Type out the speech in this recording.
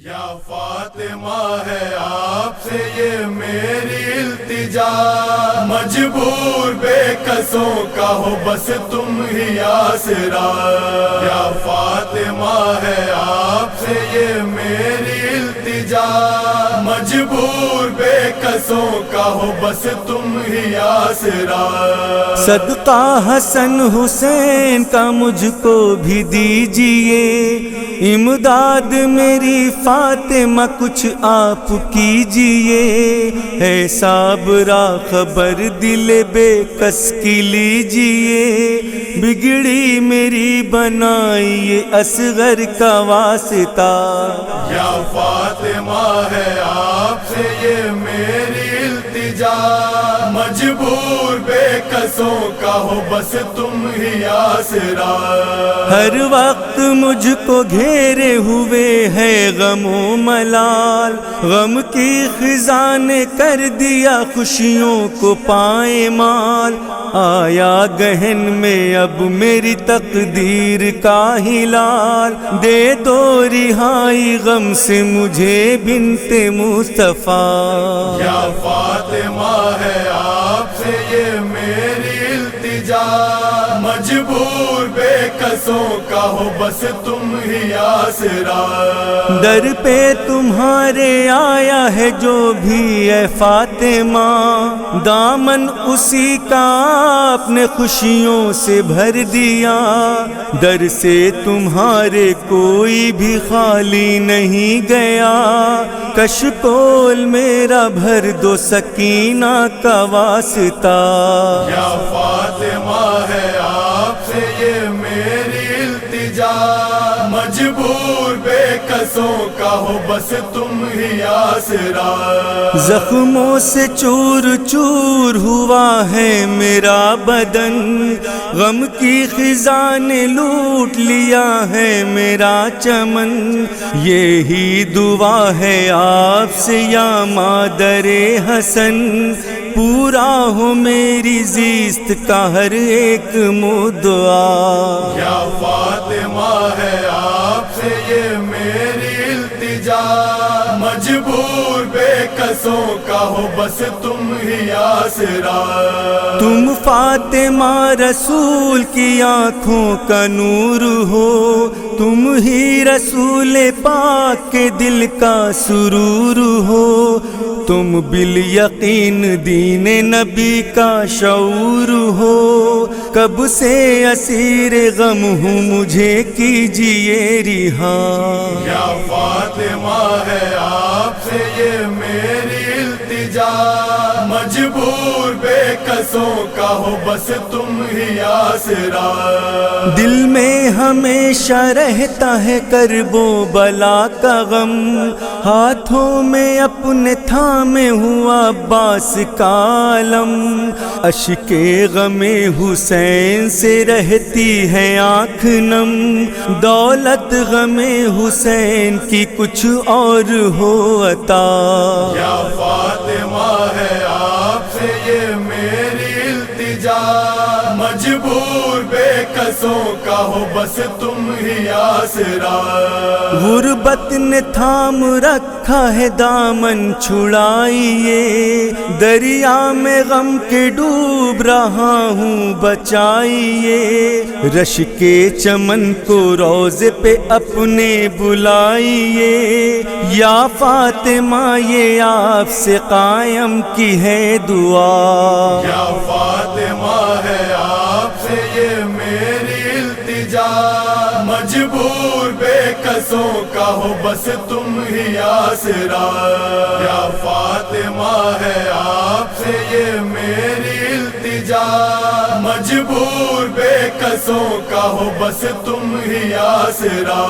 یا فاطمہ ہے آپ سے یہ میری التجا، مجبور بے کسوں کا ہو بس تم ہی آسرا۔ یا فاطمہ ہے آپ سے یہ میری التجا، مجبور بے کسوں کا ہو بس تم ہی آسرا۔ صدقہ حسن حسین کا مجھ کو بھی دیجئے، امداد میری فاطمہ کچھ آپ کیجئے۔ ہے صابرہ خبر دل بے کس کی لیجئے، بگڑی میری بنائیے اصغر کا واسطہ۔ یا فاطمہ ہے آپ سے یہ میری التجا، مجبور بے کسوں کا ہو بس تم ہی آسرا۔ ہر وقت مجھ کو گھیرے ہوئے ہے غم و ملال، غم کی خزاں نے کر دیا خوشیوں کو پائمال۔ آیا گہن میں اب میری تقدیر کا ہلال، دے دو رہائی غم سے مجھے بنت مصطفیٰ۔ یا فاطمہ ہے آپ سے یہ میری التجا، مجبور بے کسوں کا ہو بس تم ہی آسرا۔ در پہ تمہارے آیا ہے جو بھی ہے فاطمہ، دامن اسی کا آپ نے خوشیوں سے بھر دیا۔ در سے تمہارے کوئی بھی خالی نہیں گیا، کشکول میرا بھر دو سکینہ کا واسطہ۔ یا فاطمہ ہے آپ سے یہ میری التجا، مجبور بے کسوں کا ہو بس تم ہی آسرا۔ زخموں سے چور چور ہوا ہے میرا بدن، غم کی خزاں نے لوٹ لیا ہے میرا چمن۔ یہی دعا ہے آپ سے یا مادر حسن، پورا ہو میری زیست کا ہر ایک مدعا۔ یا فاطمہ ہے آپ سے یہ میری التجا، مجبور بے کسوں کا ہو بس تم ہی آسرا۔ تم فاطمہ رسول کی آنکھوں کا نور ہو، تم ہی رسول پاک کے دل کا سرور ہو، تم بالیقین دین نبی کا شعور ہو۔ کب سے اسیر غم ہوں مجھے کیجئے رہا۔ یا فاطمہ ہے آپ سے یہ میری التجا، مجبور بے کسوں کا ہو بس تم ہی آسرا۔ دل میں ہمیشہ رہتا ہے کرب و بلا کا غم، ہاتھوں میں اپنے تھامے ہوا عباس کا علم۔ اشک غم حسین سے رہتی ہے آنکھ نم، دولت غم حسین کی کچھ اور ہو عطا۔ یا فاطمہ ہے آپ سے یہ میری التجا، مجبور بے کسوں کا ہو بس تم ہی آسرا۔ غربت نے تھام رکھا ہے دامن چھڑائیے، دریا میں غم کے ڈوب رہا ہوں بچائیے۔ رش کے چمن کو روضے پہ اپنے بلائیے، یا فاطمہ یہ آپ سے قائم کی ہے دعا۔ یا فاطمہ ہے آپ سے یہ میری التجا، مجبور بے کسوں کا ہو بس تم ہی آسرا۔ یا فاطمہ ہے آپ سے یہ میری التجا، مجبور بے کسوں کا ہو بس تم ہی آسرا۔